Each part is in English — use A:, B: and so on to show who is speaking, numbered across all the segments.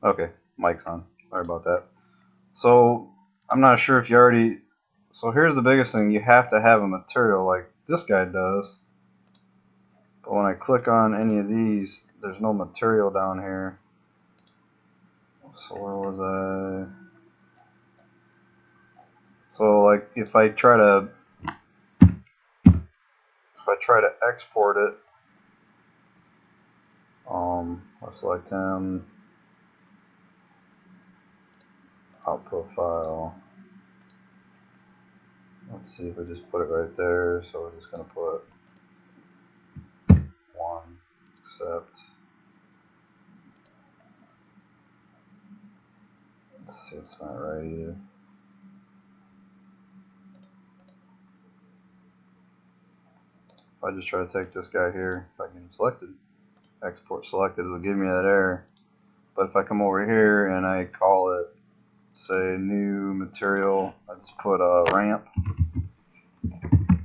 A: Okay, mic's on. Sorry about that. So I'm not sure if you already. So here's the biggest thing: you have to have a material like this guy does. But when I click on any of these, there's no material down here. So where was I? So like if I try to export it, I'll select him, output file. Let's see if we just put it right there. So we're just gonna put one, accept. Let's see, it's not right either. If I just try to take this guy here, if I can select it, export selected, it'll give me that error. But if I come over here and I call it, say, new material, I just put a ramp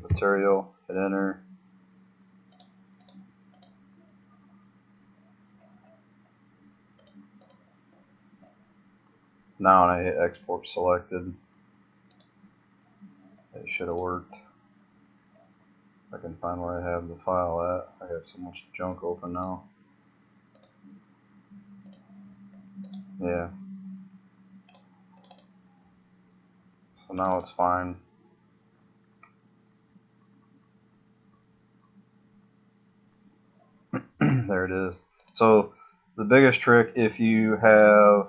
A: material, hit enter. Now when I hit export selected, it should have worked. I can find where I have the file at. I got so much junk open now. Yeah. So now it's fine. There it is. So the biggest trick, if you have,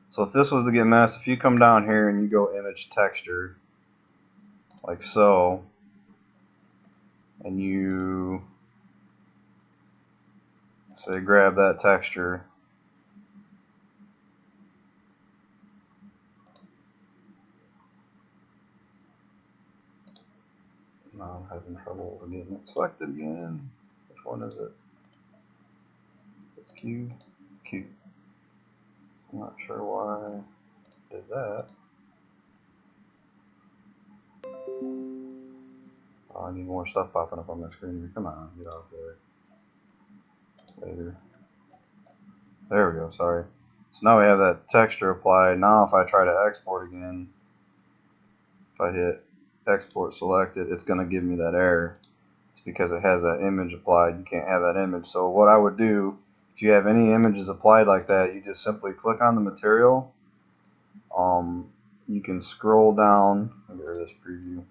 A: so if this was to get messed, if you come down here and you go image texture, like so, and you say grab that texture, now I'm having trouble getting it selected again. Which one is it? It's Q. Q. I'm not sure why I did that. Oh, I need more stuff popping up on my screen. Come on, get off there. Later. There we go, sorry. So now we have that texture applied. Now if I try to export again, if I hit export selected, it's going to give me that error. It's because it has that image applied. You can't have that image. So what I would do, if you have any images applied like that, you just simply click on the material. You can scroll down. Let me get rid of this preview.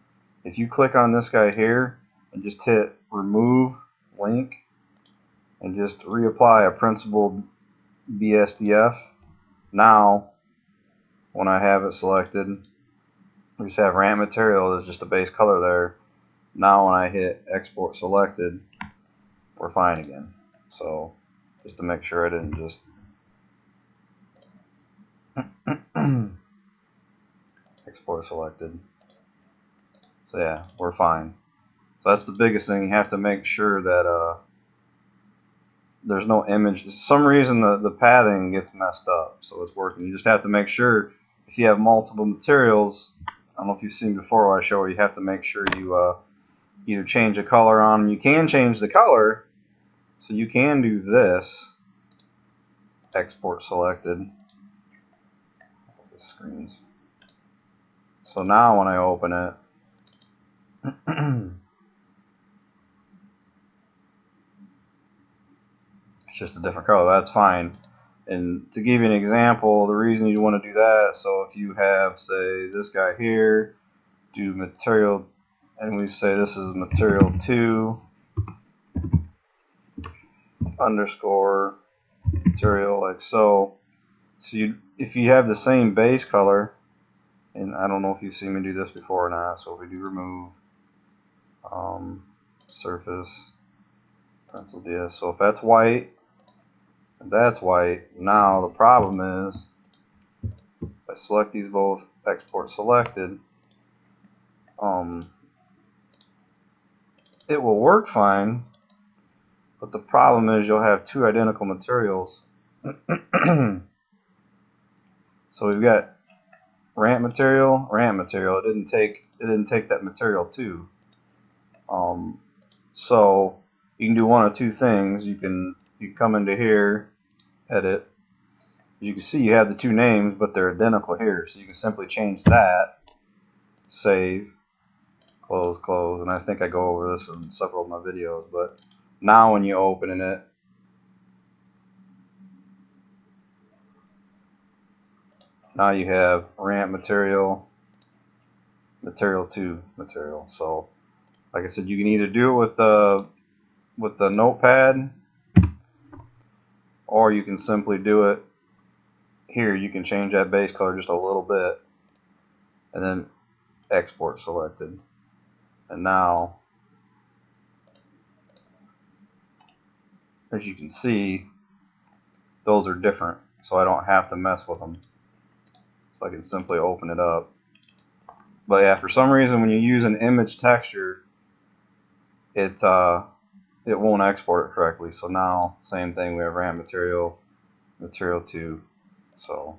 A: If you click on this guy here and just hit remove link and just reapply a principled BSDF, now when I have it selected, we just have ramp material. There's just a base color there. Now when I hit export selected, we're fine again. So just to make sure I didn't just export selected. So yeah, we're fine. So that's the biggest thing. You have to make sure that there's no image. For some reason the padding gets messed up, so it's working. You just have to make sure if you have multiple materials. I don't know if you've seen before what I show you have to make sure you either change the color on them. You can change the color, so you can do this. Export selected. The screens. So now when I open it, it's just a different color. That's fine. And to give you an example, the reason you want to do that, so if you have, say, this guy here, do material, and we say this is material 2 underscore material, like so. So if you have the same base color, and I don't know if you've seen me do this before or not, so if we do remove surface pencil DS, so if that's white and that's white, now the problem is if I select these both, export selected, it will work fine, but the problem is you'll have two identical materials. So we've got ramp material. It didn't take that material too. So you can do one of two things. You can come into here, edit, You can see you have the two names, but they're identical here. So you can simply change that, save, close, close, and I think I go over this in several of my videos. But now when you open it, now you have ramp material, material 2 material. So like I said, you can either do it with the notepad, or you can simply do it here. You can change that base color just a little bit, and then export selected. And now, as you can see, those are different, so I don't have to mess with them. So I can simply open it up. But yeah, for some reason when you use an image texture, it won't export it correctly. So now, same thing, we have ramp material, material 2. So,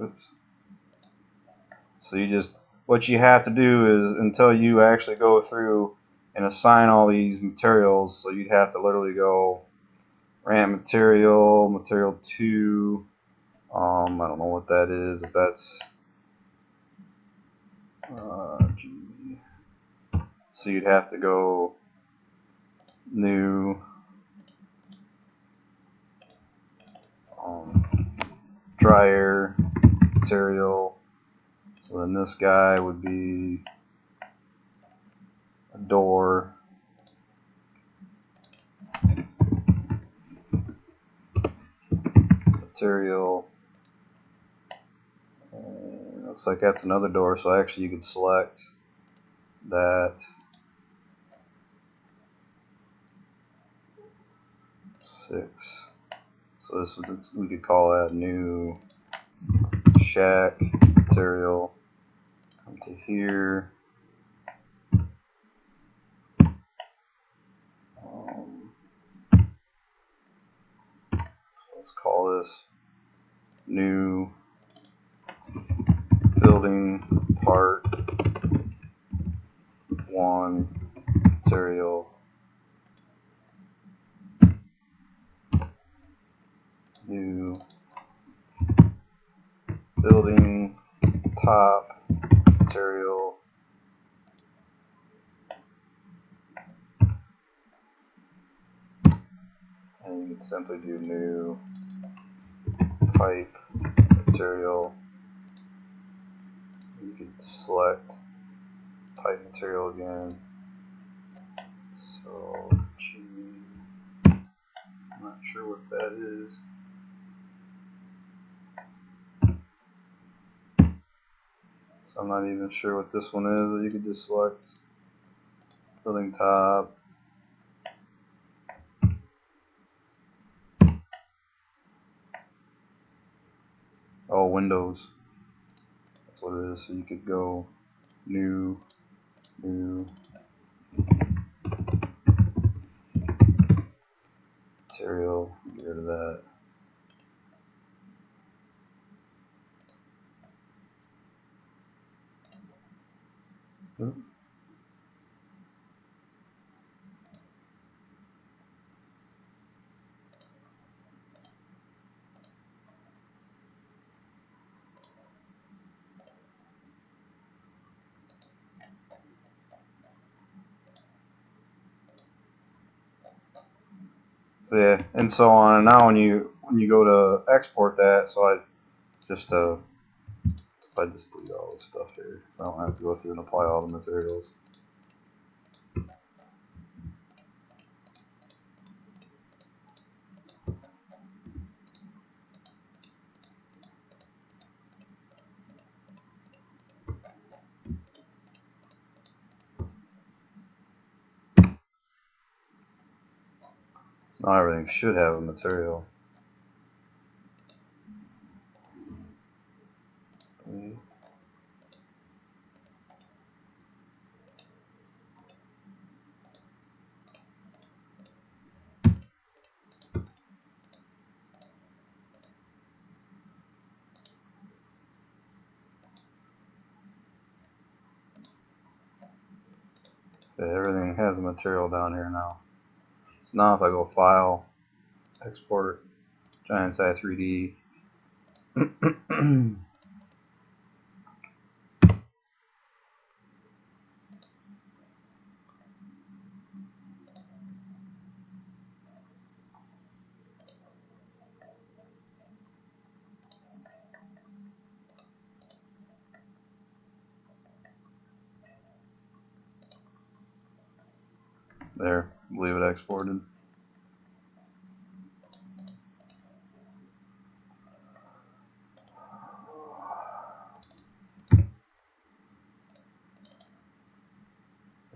A: oops. So you just, what you have to do is, until you actually go through and assign all these materials, so you'd have to literally go ramp material, material 2, I don't know what that is, if that's G. So you'd have to go new dryer material. So then this guy would be a door. Material. And looks like that's another door, so actually you could select that. 6. So this was, we could call that new shack material. Come to here. Let's call this new building part 1 material. New building top material. And you can simply do new pipe material. You could select pipe material again. So G, I'm not sure what that is. So I'm not even sure what this one is. You could just select building top. Oh, windows. That's what it is. So you could go new material, get rid of that. So yeah, and so on. And now when you go to export that, so I just delete all this stuff here, so I don't have to go through and apply all the materials. Now everything should have a material. Okay, everything has a material down here now. So now if I go File, Export, Giant Size 3D, There, leave it exported.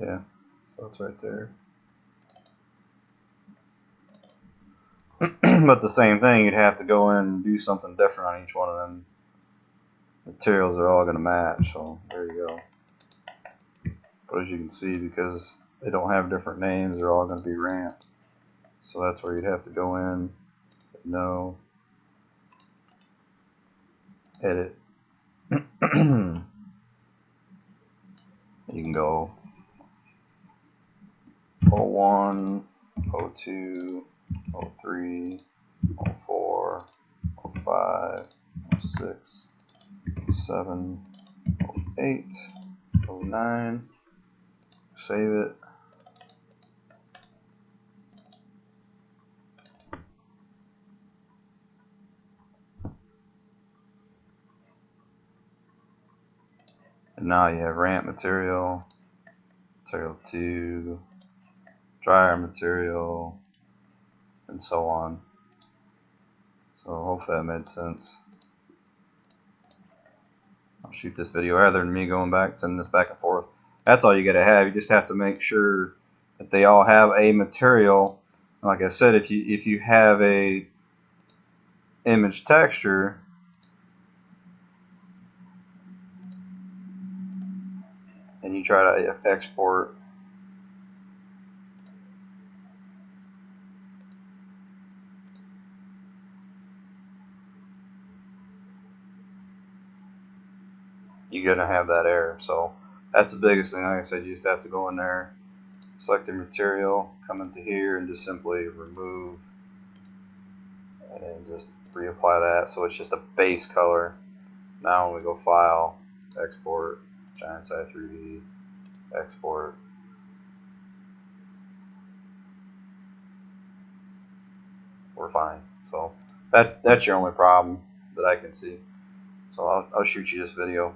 A: Yeah, so it's right there. But the same thing, you'd have to go in and do something different on each one of them. Materials are all going to match, so there you go. But as you can see, because they don't have different names, they're all going to be ramp. So that's where you'd have to go in, no, edit. You can go 01, 02, 03, 04, 05, 06, 07, 08, 09. Save it. And now you have ramp material, material 2, dryer material, and so on. So hopefully that made sense. I'll shoot this video rather than me going back, sending this back and forth. That's all you gotta have. You just have to make sure that they all have a material. Like I said, if you have a image texture, and you try to export, you're gonna have that error. So that's the biggest thing. Like I said, you just have to go in there, select the material, come into here, and just simply remove, and then just reapply that. So it's just a base color. Now when we go File, Export, Giant Size 3D, Export. We're fine. So that's your only problem that I can see. So I'll shoot you this video.